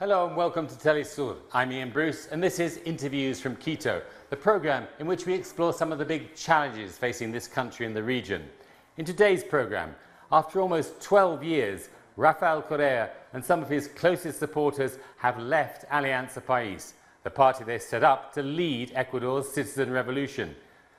Hello and welcome to Telesur. I'm Ian Bruce and this is Interviews from Quito, the programme in which we explore some of the big challenges facing this country and the region. In today's programme, after almost 12 years, Rafael Correa and some of his closest supporters have left Alianza País, the party they set up to lead Ecuador's citizen revolution.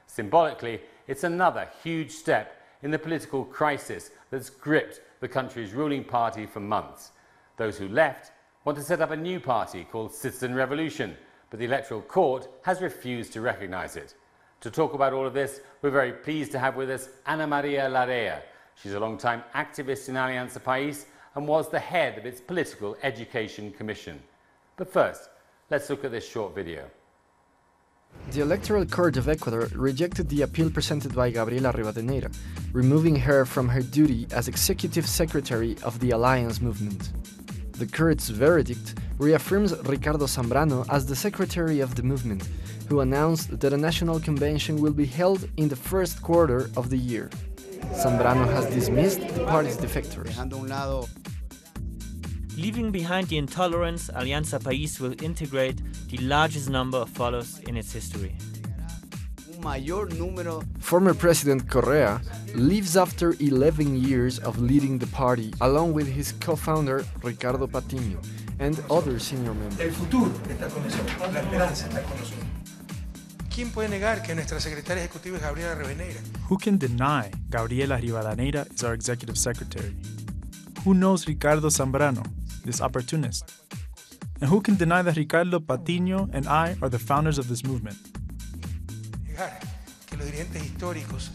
Symbolically, it's another huge step in the political crisis that's gripped the country's ruling party for months. Those who left want to set up a new party called Citizen Revolution, but the Electoral Court has refused to recognise it. To talk about all of this, we're very pleased to have with us Ana Maria Larrea. She's a long-time activist in Alianza País and was the head of its Political Education Commission. But first, let's look at this short video. The Electoral Court of Ecuador rejected the appeal presented by Gabriela Rivadeneira, removing her from her duty as Executive Secretary of the Alliance Movement. The court's verdict reaffirms Ricardo Zambrano as the secretary of the movement, who announced that a national convention will be held in the first quarter of the year. Zambrano has dismissed the party's defectors. Leaving behind the intolerance, Alianza País will integrate the largest number of followers in its history. Former President Correa leaves after 11 years of leading the party, along with his co-founder Ricardo Patiño and other senior members. El futuro está con nosotros, la esperanza está con nosotros. ¿Quién puede negar que nuestra secretaria ejecutiva es Gabriela Rivadeneira? Who can deny Gabriela Rivadeneira is our executive secretary? Who knows Ricardo Zambrano, this opportunist? And who can deny that Ricardo Patiño and I are the founders of this movement? Que los dirigentes históricos.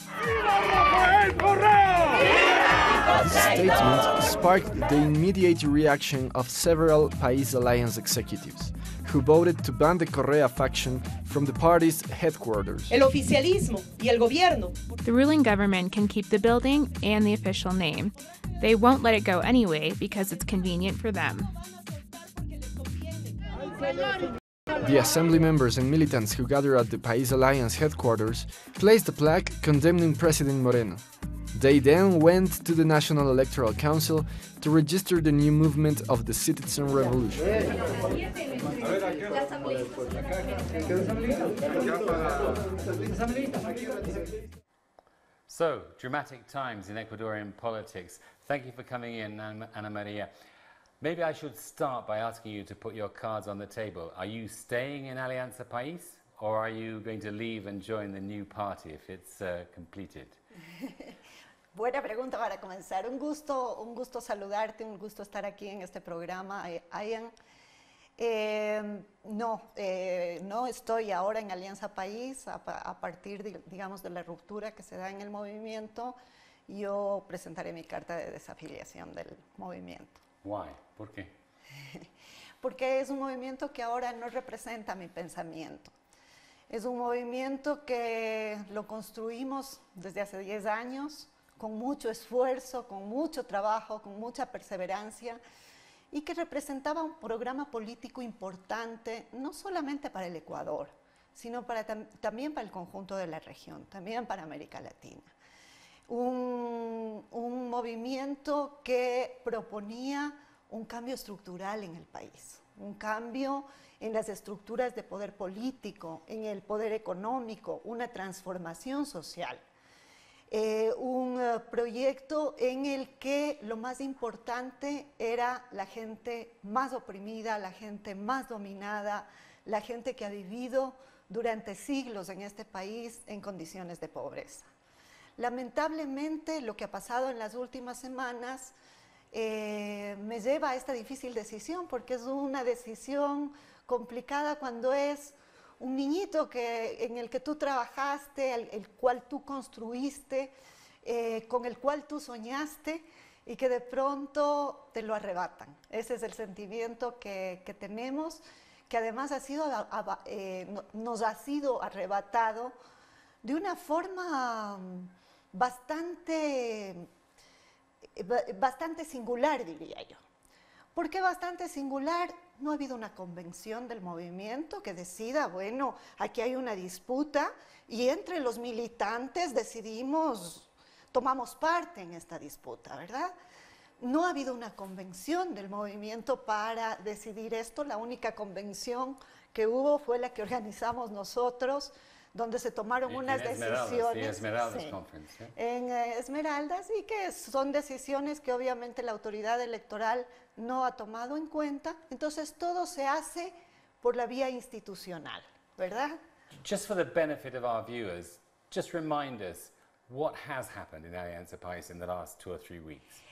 This statement sparked the immediate reaction of several País Alliance executives, who voted to ban the Correa faction from the party's headquarters. El oficialismo y el gobierno. The ruling government can keep the building and the official name. They won't let it go anyway because it's convenient for them. The assembly members and militants who gathered at the País Alliance headquarters placed a plaque condemning President Moreno. They then went to the National Electoral Council to register the new movement of the Citizen Revolution. So, dramatic times in Ecuadorian politics. Thank you for coming in, Ana Maria. Maybe I should start by asking you to put your cards on the table. Are you staying in Alianza País, or are you going to leave and join the new party if it's completed? Buena pregunta para comenzar. Un gusto saludarte, un gusto estar aquí en este programa, Ian. No estoy ahora en Alianza País a partir, digamos, de la ruptura que se da en el movimiento. Yo presentaré mi carta de desafiliación del movimiento. Why? ¿Por qué? Porque es un movimiento que ahora no representa mi pensamiento. Es un movimiento que lo construimos desde hace 10 años, con mucho esfuerzo, con mucho trabajo, con mucha perseverancia, y que representaba un programa político importante, no solamente para el Ecuador, sino también para el conjunto de la región, también para América Latina. Un movimiento que proponía un cambio estructural en el país, un cambio en las estructuras de poder político, en el poder económico, una transformación social. Un proyecto en el que lo más importante era la gente más oprimida, la gente más dominada, la gente que ha vivido durante siglos en este país en condiciones de pobreza. Lamentablemente, lo que ha pasado en las últimas semanas me lleva a esta difícil decisión, porque es una decisión complicada cuando es un niñito en el que tú trabajaste, el cual tú construiste, con el cual tú soñaste y que de pronto te lo arrebatan. Ese es el sentimiento que tenemos, que además nos ha sido arrebatado de una forma bastante singular, diría yo. ¿Por qué bastante singular? No ha habido una convención del movimiento que decida, bueno, aquí hay una disputa y entre los militantes tomamos parte en esta disputa, ¿verdad? No ha habido una convención del movimiento para decidir esto. La única convención que hubo fue la que organizamos nosotros, donde se tomaron unas decisiones. Esmeraldas sí, Conference, ¿eh? En Esmeraldas, y que son decisiones que obviamente la autoridad electoral no ha tomado en cuenta. Entonces todo se hace por la vía institucional, ¿verdad? Just for the benefit of our viewers, just remind us what has happened in Alianza País in the last 2 or 3 weeks.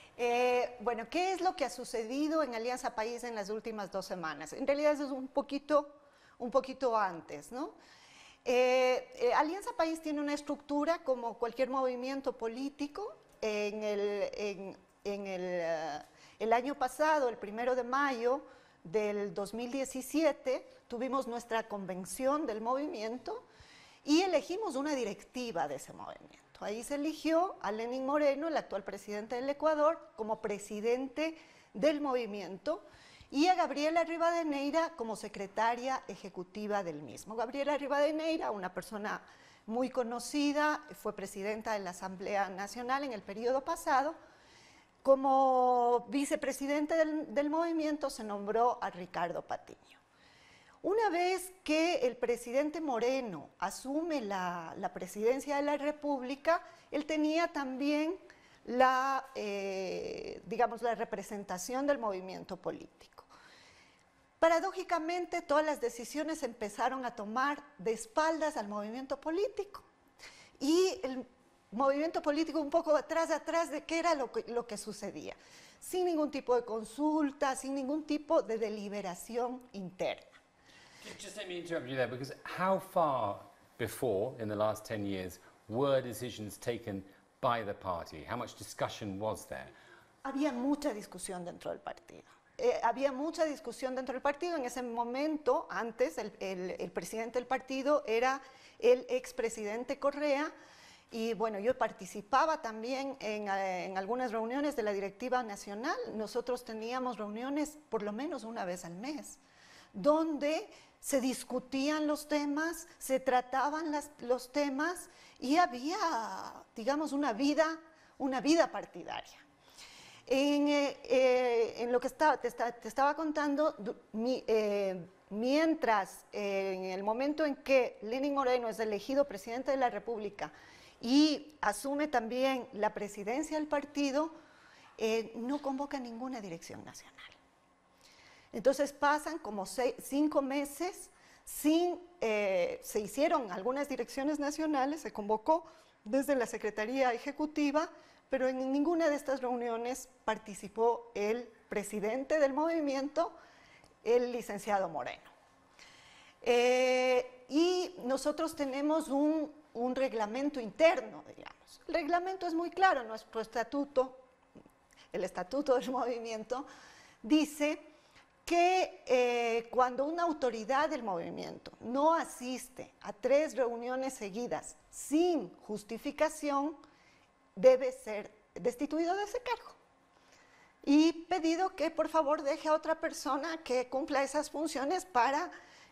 Bueno, ¿qué es lo que ha sucedido en Alianza País en las últimas 2 semanas? En realidad es un poquito antes, ¿no? Alianza País tiene una estructura como cualquier movimiento político. El año pasado, el 1 de mayo del 2017, tuvimos nuestra convención del movimiento y elegimos una directiva de ese movimiento. Ahí se eligió a Lenín Moreno, el actual presidente del Ecuador, como presidente del movimiento, y a Gabriela Rivadeneira como secretaria ejecutiva del mismo. Gabriela Rivadeneira, una persona muy conocida, fue presidenta de la Asamblea Nacional en el periodo pasado. Como vicepresidente del movimiento se nombró a Ricardo Patiño. Una vez que el presidente Moreno asume la presidencia de la República, él tenía también digamos, la representación del movimiento político. Paradójicamente, todas las decisiones se empezaron a tomar de espaldas al movimiento político. Y el movimiento político un poco atrás de qué era lo que sucedía. Sin ningún tipo de consulta, sin ningún tipo de deliberación interna. Just let me interrupt you there, because how far before, in the last 10 years, were decisions taken by the party? How much discussion was there? Había mucha discusión dentro del partido. En ese momento, antes, el presidente del partido era el expresidente Correa, y bueno, yo participaba también en algunas reuniones de la directiva nacional. Nosotros teníamos reuniones por lo menos una vez al mes, donde se discutían los temas, se trataban los temas, y había, digamos, una vida partidaria. En lo que te estaba contando, mientras en el momento en que Lenín Moreno es elegido presidente de la República y asume también la presidencia del partido, no convoca ninguna dirección nacional. Entonces pasan como 5 meses se hicieron algunas direcciones nacionales, se convocó desde la Secretaría Ejecutiva, pero en ninguna de estas reuniones participó el presidente del movimiento, el licenciado Moreno. Y nosotros tenemos un reglamento interno, digamos. El reglamento es muy claro, nuestro estatuto, el estatuto del movimiento, dice que cuando una autoridad del movimiento no asiste a 3 reuniones seguidas sin justificación, debe ser destituido de ese cargo y pedido que por favor deje a otra persona que cumpla esas funciones para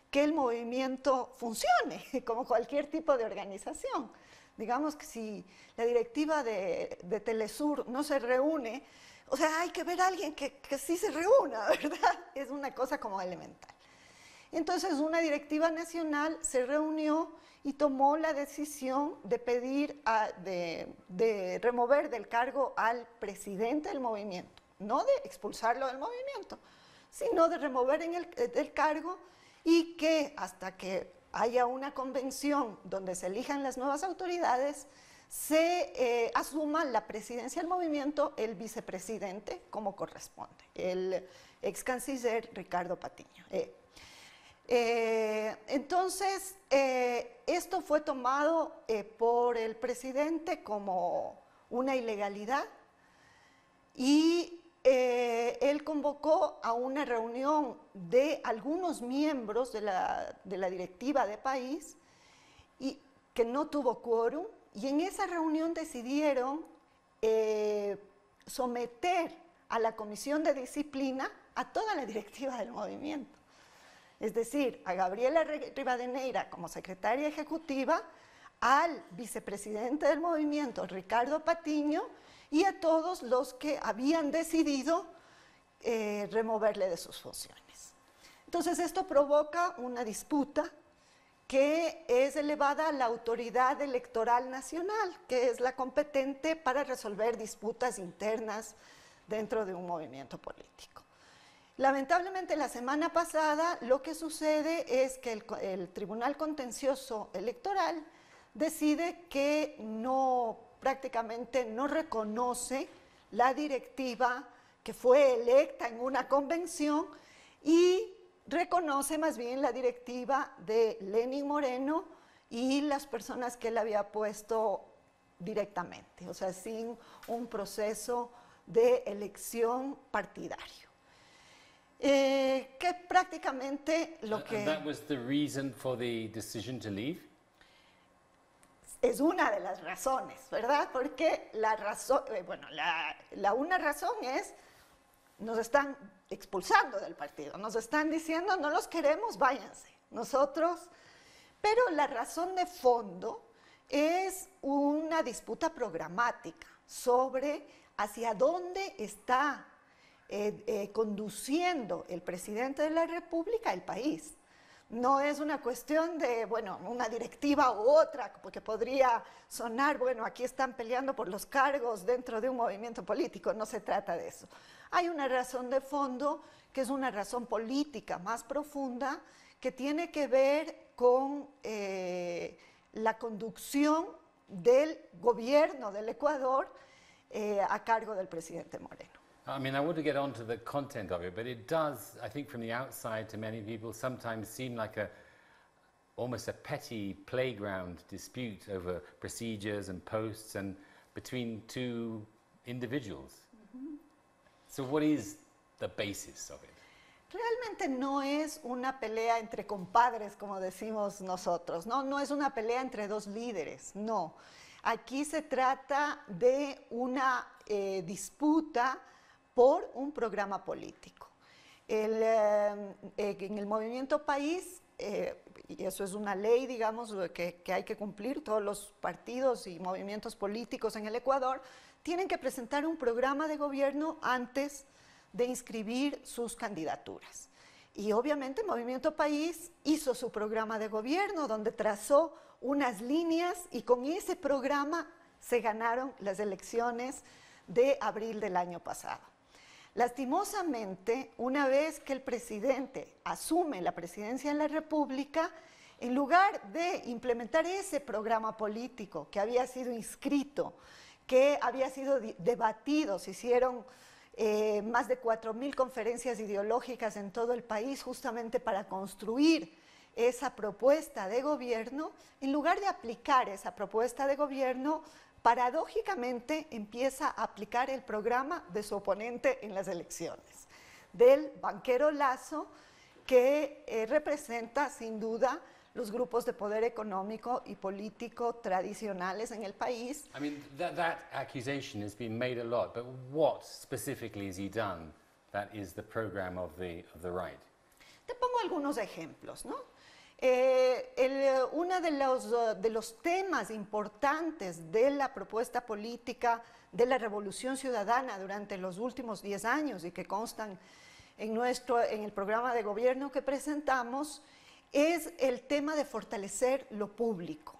que el movimiento funcione, como cualquier tipo de organización. Digamos que si la directiva de Telesur no se reúne, o sea, hay que ver a alguien que sí se reúna, ¿verdad? Es una cosa como elemental. Entonces, una directiva nacional se reunió y tomó la decisión de pedir, de remover del cargo al presidente del movimiento, no de expulsarlo del movimiento, sino de remover del cargo, y que hasta que haya una convención donde se elijan las nuevas autoridades, se asuma la presidencia del movimiento el vicepresidente como corresponde, el ex canciller Ricardo Patiño. Entonces, esto fue tomado por el presidente como una ilegalidad, y él convocó a una reunión de algunos miembros de la directiva de país, y que no tuvo quórum, y en esa reunión decidieron someter a la Comisión de Disciplina a toda la directiva del movimiento. Es decir, a Gabriela Rivadeneira como secretaria ejecutiva, al vicepresidente del movimiento, Ricardo Patiño, y a todos los que habían decidido removerle de sus funciones. Entonces esto provoca una disputa que es elevada a la Autoridad Electoral Nacional, que es la competente para resolver disputas internas dentro de un movimiento político. Lamentablemente, la semana pasada lo que sucede es que el Tribunal Contencioso Electoral decide que prácticamente no reconoce la directiva que fue electa en una convención y reconoce más bien la directiva de Lenín Moreno y las personas que él había puesto directamente, o sea, sin un proceso de elección partidario. Que prácticamente lo que... And that was the reason for the decision to leave? Es una de las razones, ¿verdad? Porque la razón, una razón es, nos están expulsando del partido, nos están diciendo, no los queremos, váyanse, nosotros. Pero la razón de fondo es una disputa programática sobre hacia dónde está conduciendo el presidente de la República el país. No es una cuestión de, una directiva u otra, porque podría sonar, aquí están peleando por los cargos dentro de un movimiento político, no se trata de eso. Hay una razón de fondo, que es una razón política más profunda, que tiene que ver con la conducción del gobierno del Ecuador a cargo del presidente Moreno. I mean, I want to get on to the content of it, but it does, I think from the outside to many people, sometimes seem like almost a petty playground dispute over procedures and posts and between two individuals. Mm-hmm. So what is the basis of it? Realmente no es una pelea entre compadres, como decimos nosotros, ¿no? No es una pelea entre dos líderes, no. Aquí se trata de una disputa por un programa político. En el Movimiento País, y eso es una ley, digamos, que hay que cumplir, todos los partidos y movimientos políticos en el Ecuador tienen que presentar un programa de gobierno antes de inscribir sus candidaturas. Y obviamente el Movimiento País hizo su programa de gobierno donde trazó unas líneas y con ese programa se ganaron las elecciones de abril del año pasado. Lastimosamente, una vez que el presidente asume la presidencia de la República, en lugar de implementar ese programa político que había sido inscrito, que había sido debatido, se hicieron más de 4.000 conferencias ideológicas en todo el país justamente para construir esa propuesta de gobierno, en lugar de aplicar esa propuesta de gobierno, paradójicamente empieza a aplicar el programa de su oponente en las elecciones, del banquero Lasso, que representa sin duda los grupos de poder económico y político tradicionales en el país. I mean, that accusation has been made a lot, but what specifically has he done that is the program of the right? Te pongo algunos ejemplos, ¿no? Uno de los temas importantes de la propuesta política de la Revolución Ciudadana durante los últimos 10 años y que constan en el programa de gobierno que presentamos es el tema de fortalecer lo público.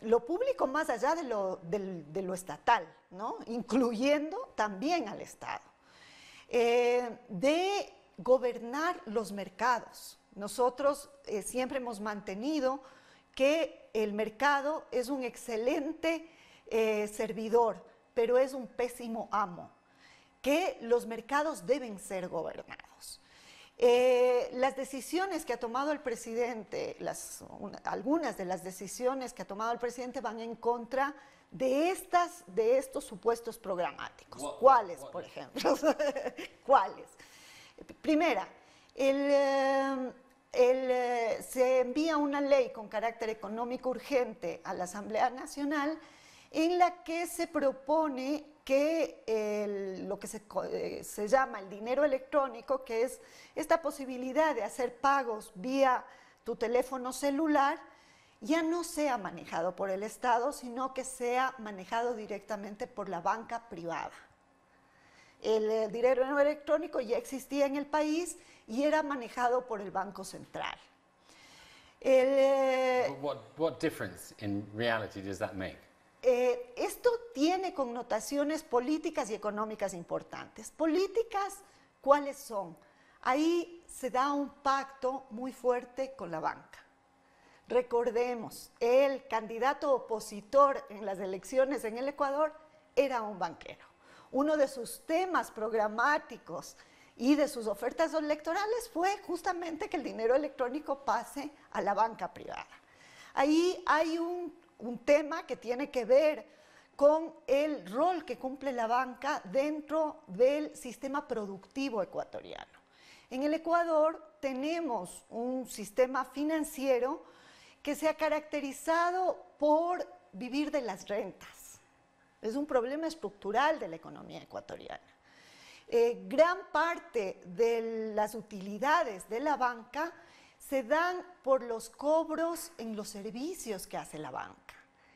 Lo público más allá de lo estatal, ¿no? Incluyendo también al Estado. De gobernar los mercados. Nosotros siempre hemos mantenido que el mercado es un excelente servidor, pero es un pésimo amo, que los mercados deben ser gobernados. Las decisiones que ha tomado el presidente, algunas de las decisiones que ha tomado el presidente van en contra de estos supuestos programáticos. ¿Cuáles, por ejemplo? ¿Cuáles? Primera, se envía una ley con carácter económico urgente a la Asamblea Nacional en la que se propone que lo que se llama el dinero electrónico, que es esta posibilidad de hacer pagos vía tu teléfono celular, ya no sea manejado por el Estado, sino que sea manejado directamente por la banca privada. El dinero electrónico ya existía en el país y era manejado por el Banco Central. What difference in reality does that make? Esto tiene connotaciones políticas y económicas importantes. Políticas, ¿cuáles son? Ahí se da un pacto muy fuerte con la banca. Recordemos, el candidato opositor en las elecciones en el Ecuador era un banquero. Uno de sus temas programáticos y de sus ofertas electorales fue justamente que el dinero electrónico pase a la banca privada. Ahí hay un tema que tiene que ver con el rol que cumple la banca dentro del sistema productivo ecuatoriano. En el Ecuador tenemos un sistema financiero que se ha caracterizado por vivir de las rentas. Es un problema estructural de la economía ecuatoriana. Gran parte de las utilidades de la banca se dan por los cobros en los servicios que hace la banca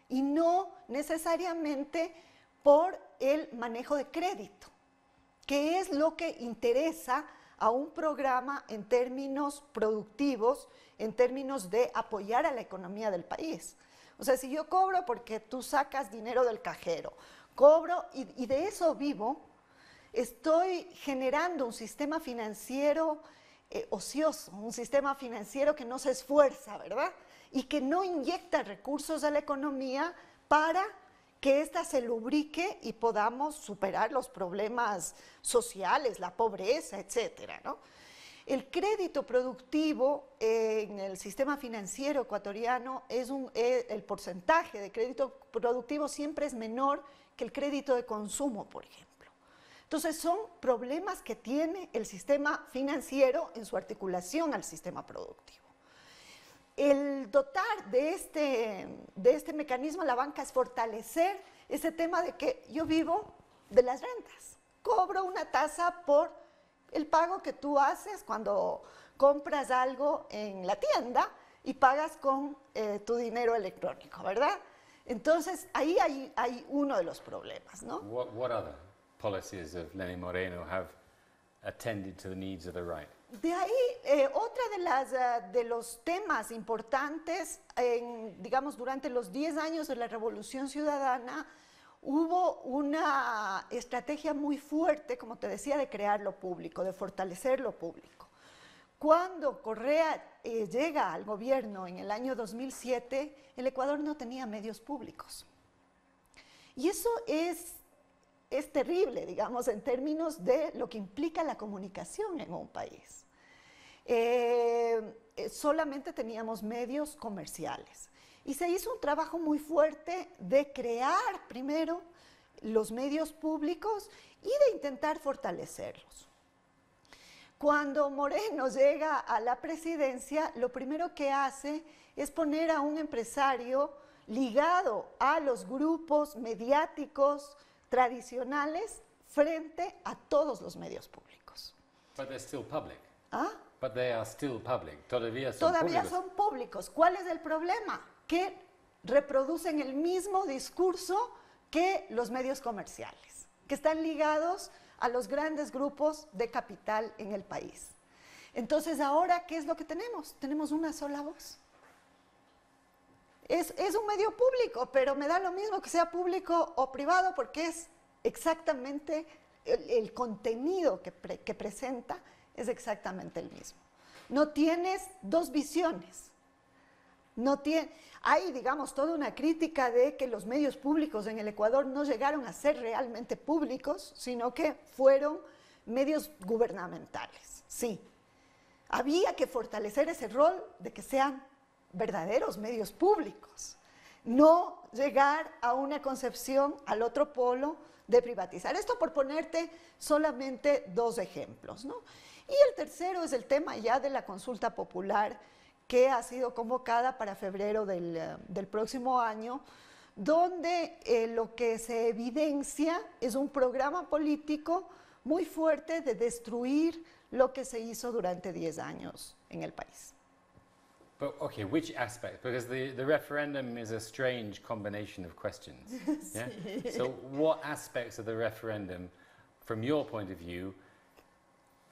y no necesariamente por el manejo de crédito, que es lo que interesa a un programa en términos productivos, en términos de apoyar a la economía del país. O sea, si yo cobro porque tú sacas dinero del cajero, cobro y de eso vivo, estoy generando un sistema financiero ocioso, un sistema financiero que no se esfuerza, ¿verdad? Y que no inyecta recursos a la economía para que ésta se lubrique y podamos superar los problemas sociales, la pobreza, etcétera, ¿no? El crédito productivo en el sistema financiero ecuatoriano el porcentaje de crédito productivo siempre es menor que el crédito de consumo, por ejemplo. Entonces son problemas que tiene el sistema financiero en su articulación al sistema productivo. El dotar de este mecanismo a la banca es fortalecer ese tema de que yo vivo de las rentas. Cobro una tasa por el pago que tú haces cuando compras algo en la tienda y pagas con tu dinero electrónico, ¿verdad? Entonces, ahí hay uno de los problemas, ¿no? What other policies of Lenín Moreno have attended to the needs of the right? De ahí, otra de los temas importantes, digamos, durante los 10 años de la Revolución Ciudadana, hubo una estrategia muy fuerte, como te decía, de crear lo público, de fortalecer lo público. Cuando Correa llega al gobierno en el año 2007, el Ecuador no tenía medios públicos. Y eso es terrible, digamos, en términos de lo que implica la comunicación en un país. Solamente teníamos medios comerciales. Y se hizo un trabajo muy fuerte de crear primero los medios públicos y de intentar fortalecerlos. Cuando Moreno llega a la presidencia, lo primero que hace es poner a un empresario ligado a los grupos mediáticos tradicionales frente a todos los medios públicos. But they're still public. ¿Ah? But they are still public. Todavía son públicos. ¿Cuál es el problema? Que reproducen el mismo discurso que los medios comerciales, que están ligados a los grandes grupos de capital en el país. Entonces, ahora, ¿qué es lo que tenemos? Tenemos una sola voz. Es un medio público, pero me da lo mismo que sea público o privado porque es exactamente el contenido que presenta es exactamente el mismo. No tienes dos visiones. Hay, digamos, toda una crítica de que los medios públicos en el Ecuador no llegaron a ser realmente públicos, sino que fueron medios gubernamentales. Sí, había que fortalecer ese rol de que sean verdaderos medios públicos, no llegar a una concepción al otro polo de privatizar. Esto por ponerte solamente dos ejemplos, ¿no? Y el tercero es el tema ya de la consulta popular que ha sido convocada para febrero del próximo año, donde lo que se evidencia es un programa político muy fuerte de destruir lo que se hizo durante 10 años en el país. But okay, which aspect? Because the referendum is a strange combination of questions. Yeah? So what aspects of the referendum, from your point of view,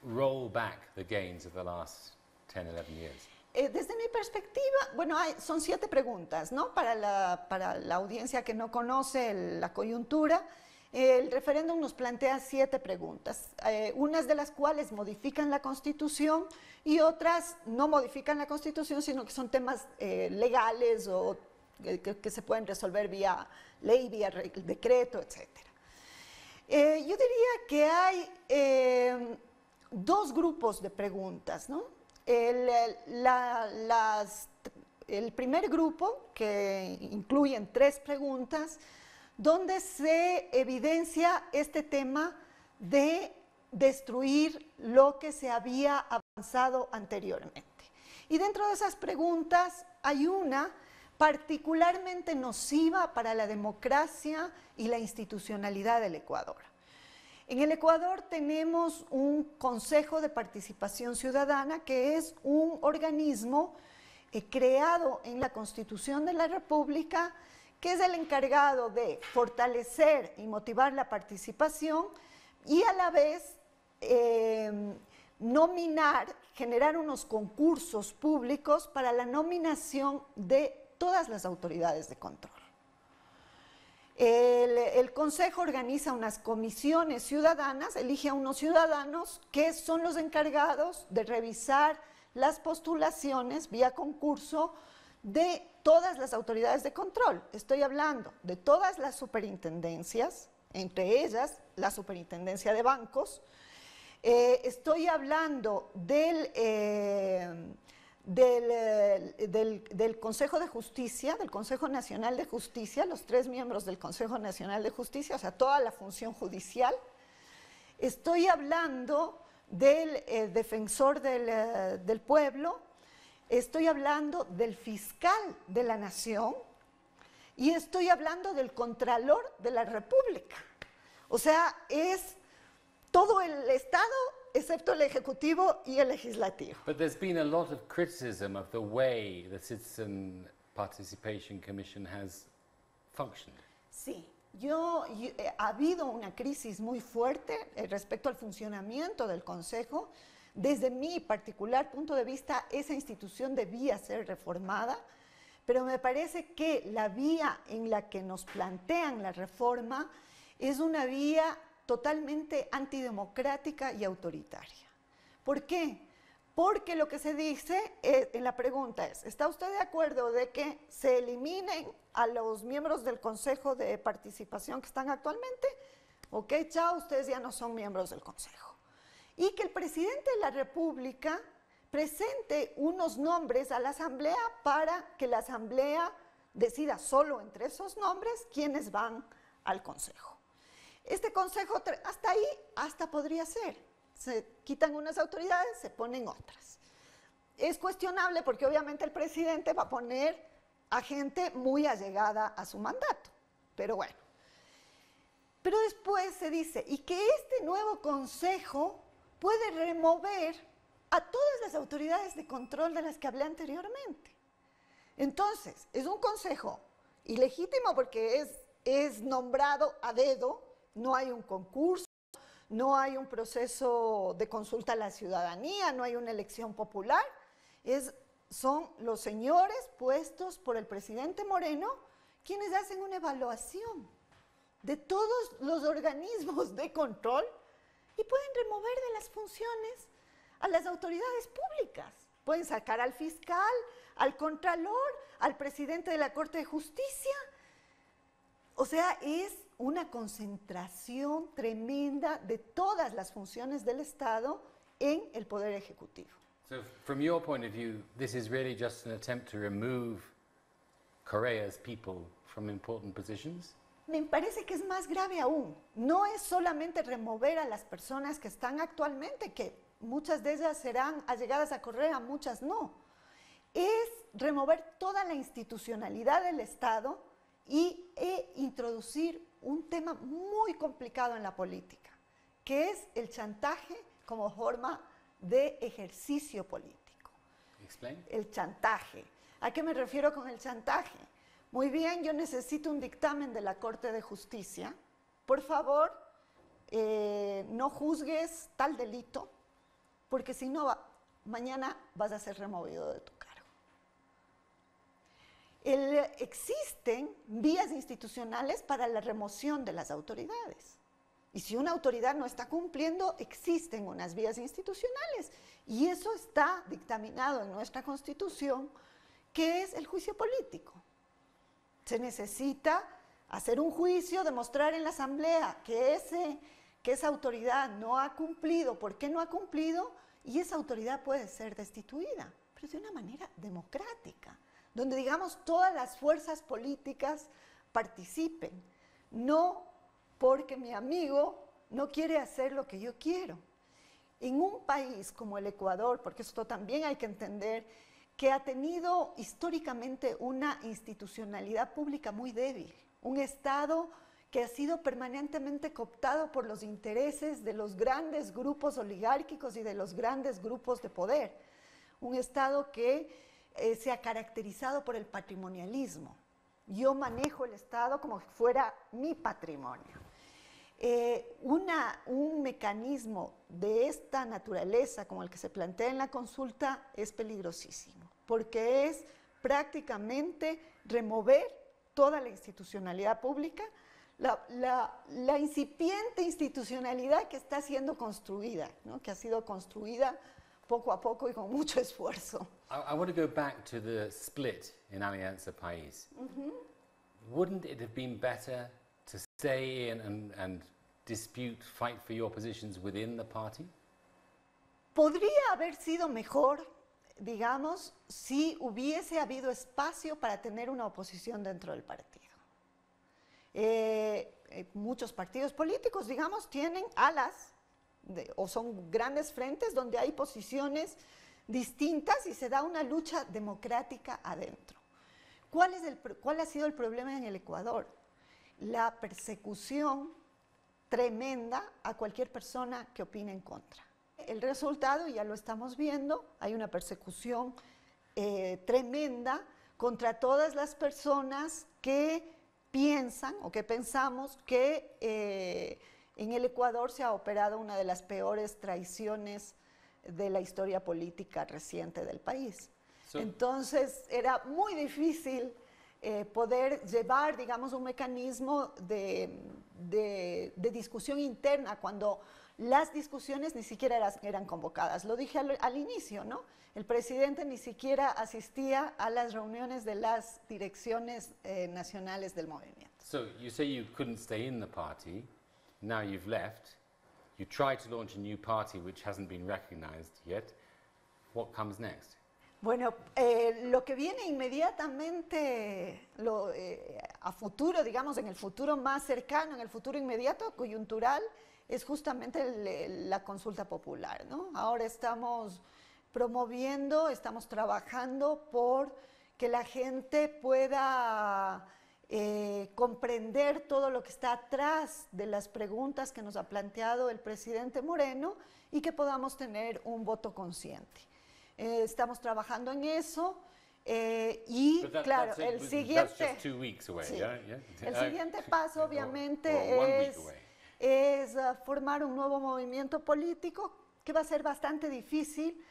roll back the gains of the last 10, 11 years? Desde mi perspectiva, bueno, son 7 preguntas, ¿no? Para la audiencia que no conoce la coyuntura, el referéndum nos plantea 7 preguntas, unas de las cuales modifican la Constitución y otras no modifican la Constitución, sino que son temas legales o que se pueden resolver vía ley, vía decreto, etc. Yo diría que hay 2 grupos de preguntas, ¿no? El primer grupo, que incluyen 3 preguntas, donde se evidencia este tema de destruir lo que se había avanzado anteriormente. Y dentro de esas preguntas hay una particularmente nociva para la democracia y la institucionalidad del Ecuador. En el Ecuador tenemos un Consejo de Participación Ciudadana, que es un organismo creado en la Constitución de la República, que es el encargado de fortalecer y motivar la participación y a la vez generar unos concursos públicos para la nominación de todas las autoridades de control. El Consejo organiza unas comisiones ciudadanas, elige a unos ciudadanos que son los encargados de revisar las postulaciones vía concurso de todas las autoridades de control. Estoy hablando de todas las superintendencias, entre ellas la superintendencia de bancos. Estoy hablando del Consejo de Justicia, del Consejo Nacional de Justicia, los 3 miembros del Consejo Nacional de Justicia, o sea, toda la función judicial. Estoy hablando del defensor del pueblo. Estoy hablando del fiscal de la nación y estoy hablando del contralor de la República. O sea, es todo el Estado excepto el Ejecutivo y el Legislativo. But there's been a lot of criticism of the way the Citizen Participation Commission has functioned. Sí, ha habido una crisis muy fuerte respecto al funcionamiento del Consejo. Desde mi particular punto de vista, esa institución debía ser reformada, pero me parece que la vía en la que nos plantean la reforma es una vía totalmente antidemocrática y autoritaria. ¿Por qué? Porque lo que se dice en la pregunta es, ¿está usted de acuerdo de que se eliminen a los miembros del Consejo de Participación que están actualmente? Ok, chao, ustedes ya no son miembros del Consejo. Y que el presidente de la República presente unos nombres a la Asamblea para que la Asamblea decida solo entre esos nombres quiénes van al Consejo. Este Consejo, hasta podría ser. Se quitan unas autoridades, se ponen otras. Es cuestionable porque obviamente el presidente va a poner a gente muy allegada a su mandato, pero bueno. Pero después se dice, y que este nuevo Consejo puede remover a todas las autoridades de control de las que hablé anteriormente. Entonces, es un consejo ilegítimo porque es nombrado a dedo, no hay un concurso, no hay un proceso de consulta a la ciudadanía, no hay una elección popular, son los señores puestos por el presidente Moreno quienes hacen una evaluación de todos los organismos de control y pueden remover de las funciones a las autoridades públicas. Pueden sacar al fiscal, al contralor, al presidente de la Corte de Justicia. O sea, es una concentración tremenda de todas las funciones del Estado en el Poder Ejecutivo. So, from your point of view, this is really just an attempt to remove Correa's people from important positions? Me parece que es más grave aún. No es solamente remover a las personas que están actualmente, que muchas de ellas serán allegadas a Correa, muchas no. Es remover toda la institucionalidad del Estado e introducir un tema muy complicado en la política, que es el chantaje como forma de ejercicio político. Explain. El chantaje. ¿A qué me refiero con el chantaje? Muy bien, yo necesito un dictamen de la Corte de Justicia. Por favor, no juzgues tal delito, porque si no, mañana vas a ser removido de tu cargo. Existen vías institucionales para la remoción de las autoridades. Y si una autoridad no está cumpliendo, existen unas vías institucionales. Y eso está dictaminado en nuestra Constitución, que es el juicio político. Se necesita hacer un juicio, demostrar en la Asamblea que esa autoridad no ha cumplido, por qué no ha cumplido, y esa autoridad puede ser destituida, pero de una manera democrática, donde, digamos, todas las fuerzas políticas participen, no porque mi amigo no quiere hacer lo que yo quiero. En un país como el Ecuador, porque esto también hay que entender, que ha tenido históricamente una institucionalidad pública muy débil, un Estado que ha sido permanentemente cooptado por los intereses de los grandes grupos oligárquicos y de los grandes grupos de poder, un Estado que se ha caracterizado por el patrimonialismo. Yo manejo el Estado como si fuera mi patrimonio. Un mecanismo de esta naturaleza, como el que se plantea en la consulta, es peligrosísimo, porque es prácticamente remover toda la institucionalidad pública, la incipiente institucionalidad que está siendo construida, ¿no? Que ha sido construida poco a poco y con mucho esfuerzo. I want to go back to the split in Alianza País. Wouldn't it have been better to stay in and dispute, fight for your positions within the party? Podría haber sido mejor, digamos, si hubiese habido espacio para tener una oposición dentro del partido. Muchos partidos políticos, digamos, tienen alas o son grandes frentes donde hay posiciones distintas y se da una lucha democrática adentro. ¿Cuál ha sido el problema en el Ecuador? La persecución tremenda a cualquier persona que opine en contra. El resultado ya lo estamos viendo, hay una persecución tremenda contra todas las personas que piensan o que pensamos que en el Ecuador se ha operado una de las peores traiciones de la historia política reciente del país. Entonces era muy difícil poder llevar, digamos, un mecanismo de discusión interna cuando las discusiones ni siquiera eran convocadas. Lo dije al inicio, ¿no? El presidente ni siquiera asistía a las reuniones de las direcciones nacionales del movimiento. So you say you couldn't stay in the party, now you've left, you tried to launch a new party which hasn't been recognized yet. What comes next? Bueno, lo que viene inmediatamente a futuro, digamos, en el futuro más cercano, en el futuro inmediato, coyuntural, es justamente la consulta popular, ¿no? Ahora estamos promoviendo, estamos trabajando por que la gente pueda comprender todo lo que está atrás de las preguntas que nos ha planteado el presidente Moreno y que podamos tener un voto consciente. Estamos trabajando en eso y claro, el siguiente paso obviamente es formar un nuevo movimiento político que va a ser bastante difícil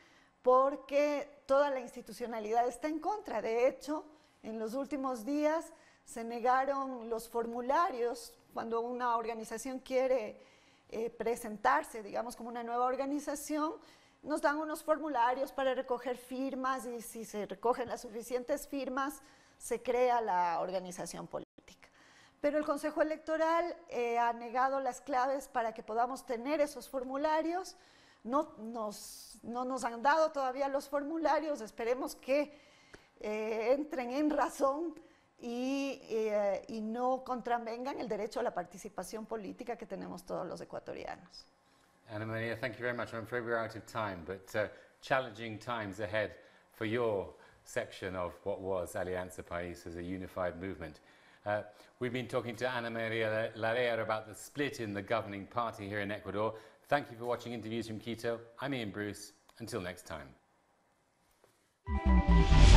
porque toda la institucionalidad está en contra. De hecho, en los últimos días se negaron los formularios cuando una organización quiere presentarse, digamos, como una nueva organización. Nos dan unos formularios para recoger firmas y si se recogen las suficientes firmas, se crea la organización política. Pero el Consejo Electoral ha negado las claves para que podamos tener esos formularios. No nos han dado todavía los formularios, esperemos que entren en razón y no contravengan el derecho a la participación política que tenemos todos los ecuatorianos. Ana Maria, thank you very much. I'm afraid we're out of time, but challenging times ahead for your section of what was Alianza País as a unified movement. We've been talking to Ana Maria Larrea about the split in the governing party here in Ecuador. Thank you for watching Interviews from Quito. I'm Ian Bruce. Until next time. you.